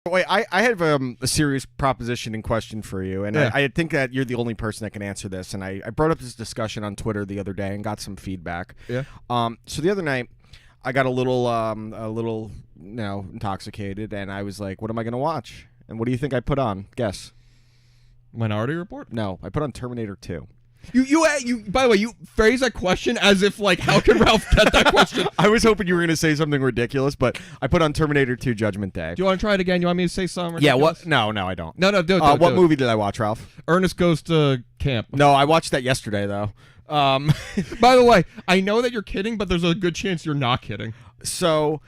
Wait, I have a serious proposition in question for you, and Yeah. I think that you're the only person that can answer this. And I brought up this discussion on Twitter the other day and got some feedback. Yeah. So the other night, I got a little, intoxicated, and I was like, "What am I gonna watch?" And what do you think I put on? Guess. Minority Report? No, I put on Terminator 2. You. By the way, you phrase that question as if like, how can Ralph get that question? I was hoping you were gonna say something ridiculous, but I put on Terminator 2: Judgment Day. Do you want to try it again? You want me to say something? Yeah. Ridiculous? What? No, I don't. No, do it. What movie did I watch, Ralph? Ernest Goes to Camp. No, I watched that yesterday though. By the way, I know that you're kidding, but there's a good chance you're not kidding. So.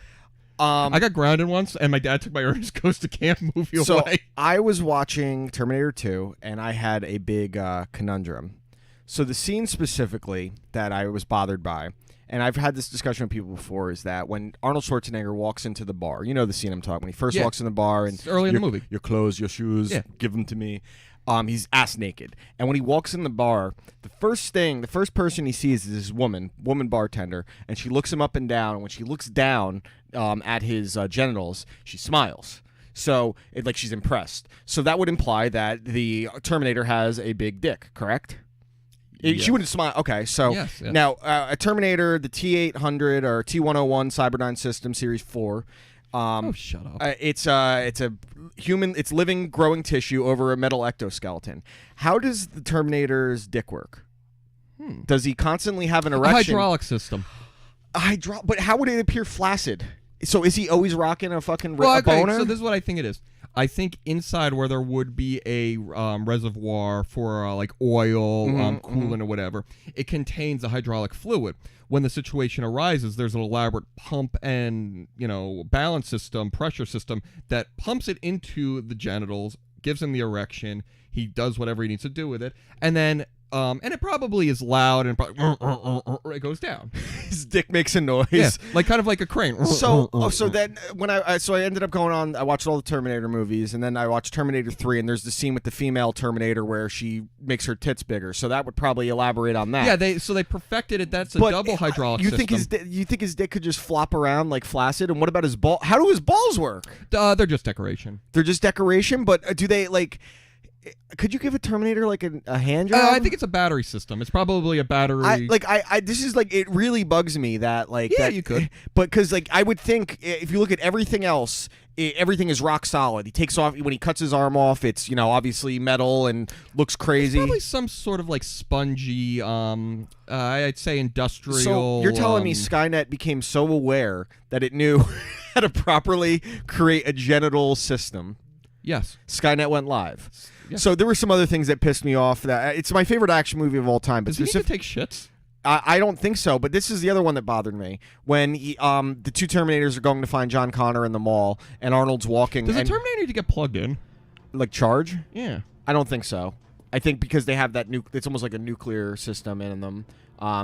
I got grounded once, and my dad took my Ernest Goes to Camp movie away. I was watching Terminator 2, and I had a big conundrum. So the scene specifically that I was bothered by, and I've had this discussion with people before, is that when Arnold Schwarzenegger walks into the bar, you know the scene I'm talking, when he first walks in the bar, and it's early in the movie. Your clothes, your shoes, give them to me. He's ass naked, and when he walks in the bar, the first person he sees is this woman bartender, and she looks him up and down. And when she looks down at his genitals, she smiles. So like she's impressed. So that would imply that the Terminator has a big dick, correct? Yes. She wouldn't smile. Okay, so yes. Now a Terminator, the T800 or T101 Cyberdyne system, Series 4. Shut up. It's a human. It's living, growing tissue over a metal exoskeleton. How does the Terminator's dick work? Does he constantly have an erection? A hydraulic system. But how would it appear flaccid? So is he always rocking a fucking okay, boner? So this is what I think it is. I think inside where there would be a reservoir for like oil, coolant, or whatever, it contains a hydraulic fluid. When the situation arises, there's an elaborate pump and balance system, pressure system that pumps it into the genitals, gives him the erection. He does whatever he needs to do with it, and then and it probably is loud and probably it goes down. His dick makes a noise. Yeah, kind of like a crane. So then when I ended up going on, I watched all the Terminator movies, and then I watched Terminator 3, and there's the scene with the female Terminator where she makes her tits bigger. So that would probably elaborate on that. Yeah, they perfected it. That's a double hydraulic system. You think his dick could just flop around like flaccid? And what about his ball? How do his balls work? They're just decoration. They're just decoration, but do they like? Could you give a Terminator like a hand job? I think it's a battery system. It's probably a battery. This is like, it really bugs me that like. Yeah, that, you could. But because like I would think if you look at everything else, everything is rock solid. He takes off when he cuts his arm off. It's obviously metal and looks crazy. It's probably some sort of like spongy. I'd say industrial. So you're telling me Skynet became so aware that it knew how to properly create a genital system? Yes. Skynet went live. Yeah. So there were some other things that pissed me off. That it's my favorite action movie of all time. But does he need to take shits? I don't think so. But this is the other one that bothered me. When the two Terminators are going to find John Connor in the mall, and Arnold's walking. Does the Terminator need to get plugged in? Like charge? Yeah. I don't think so. I think because they have that it's almost like a nuclear system in them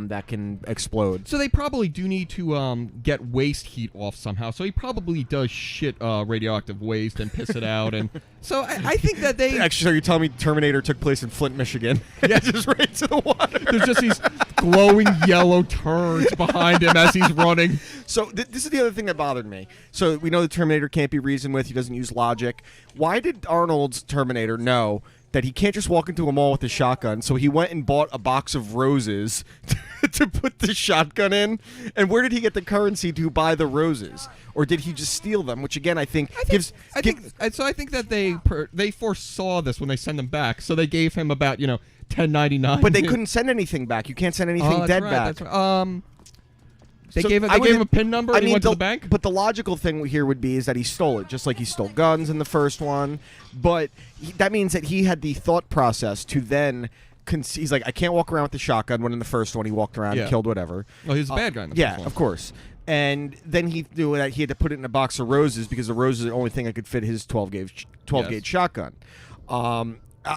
that can explode. So they probably do need to get waste heat off somehow. So he probably does shit radioactive waste and piss it out. And so I think that they actually. So you're telling me Terminator took place in Flint, Michigan? Yeah, just right into the water. There's just these glowing yellow turds behind him as he's running. So this is the other thing that bothered me. So we know the Terminator can't be reasoned with. He doesn't use logic. Why did Arnold's Terminator know that he can't just walk into a mall with a shotgun? So he went and bought a box of roses to put the shotgun in. And where did he get the currency to buy the roses? Or did he just steal them? Which again, I think gives. I think that they foresaw this when they send him back. So they gave him about $10.99. But they couldn't send anything back. You can't send anything dead back. That's right. They gave him a PIN number and he went to the bank? But the logical thing here would be is that he stole it, just like he stole guns in the first one. But that means that he had the thought process to then... he's like, I can't walk around with the shotgun, when in the first one he walked around and killed whatever. Well, he was a bad guy in the first one. Yeah, of course. And then he knew that he had to put it in a box of roses because the roses are the only thing that could fit his 12-gauge shotgun.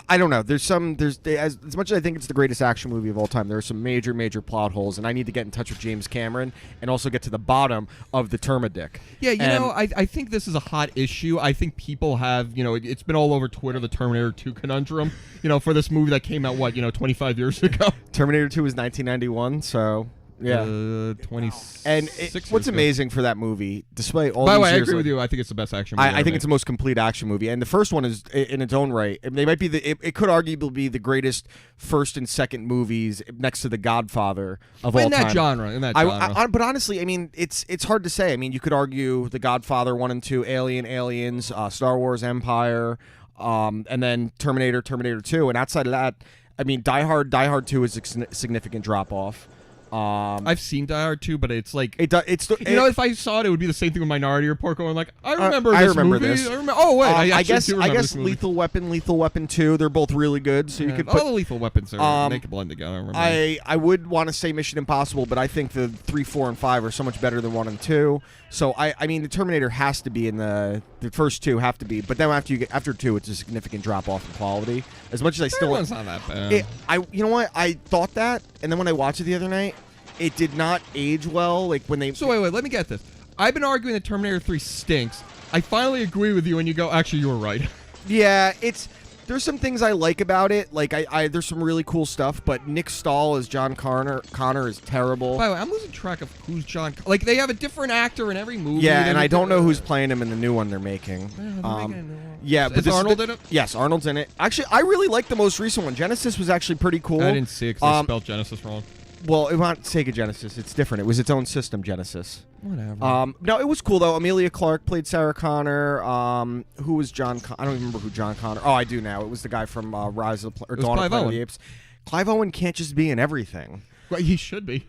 I don't know. There's as much as I think it's the greatest action movie of all time, there are some major plot holes, and I need to get in touch with James Cameron and also get to the bottom of the Termadick. Yeah, I think this is a hot issue. I think people have, it's been all over Twitter, the Terminator 2 conundrum, for this movie that came out, 25 years ago? Terminator 2 was 1991, so Yeah. 26. And what's amazing for that movie, despite all By the these way, I years, agree with you. I think it's the best action movie. I think it's the most complete action movie, and the first one is in its own right. They might be it could arguably be the greatest first and second movies next to The Godfather of all time. In that genre. But honestly, I mean, it's hard to say. I mean, you could argue The Godfather 1 and 2, Aliens, Star Wars, Empire, and then Terminator 2, and outside of that, I mean, Die Hard 2 is a significant drop off. I've seen Die Hard 2, but it's like if I saw it, it would be the same thing with Minority Report. Going like, I remember this. Oh wait, I guess this Lethal Weapon 2. They're both really good, so you could put all the Lethal Weapons are they can blend together. I would want to say Mission Impossible, but I think the 3, 4, and 5 are so much better than 1 and 2. So I mean, the Terminator has to be in the first two have to be, but then after 2, it's a significant drop off in quality. As much as I still one's not that bad. You know what? I thought that, and then when I watched it the other night, it did not age well. Like when they. So wait, let me get this. I've been arguing that Terminator 3 stinks. I finally agree with you, and you go, actually, you were right. Yeah, there's some things I like about it. Like there's some really cool stuff, but Nick Stahl as John Connor is terrible. By the way, I'm losing track of who's John. Like they have a different actor in every movie. Yeah, and I don't know who's playing him in the new one they're making. Yeah, but is Arnold in it? Yes, Arnold's in it. Actually, I really like the most recent one. Genesis was actually pretty cool. I didn't see it because they spelled Genesis wrong. Well, it wasn't Sega Genesis. It's different. It was its own system, Genesis. Whatever. No, it was cool though. Amelia Clarke played Sarah Connor. Who was John? I don't even remember who John Connor. Oh, I do now. It was the guy from Rise of the Dawn of the Apes. Clive Owen can't just be in everything. Well, he should be.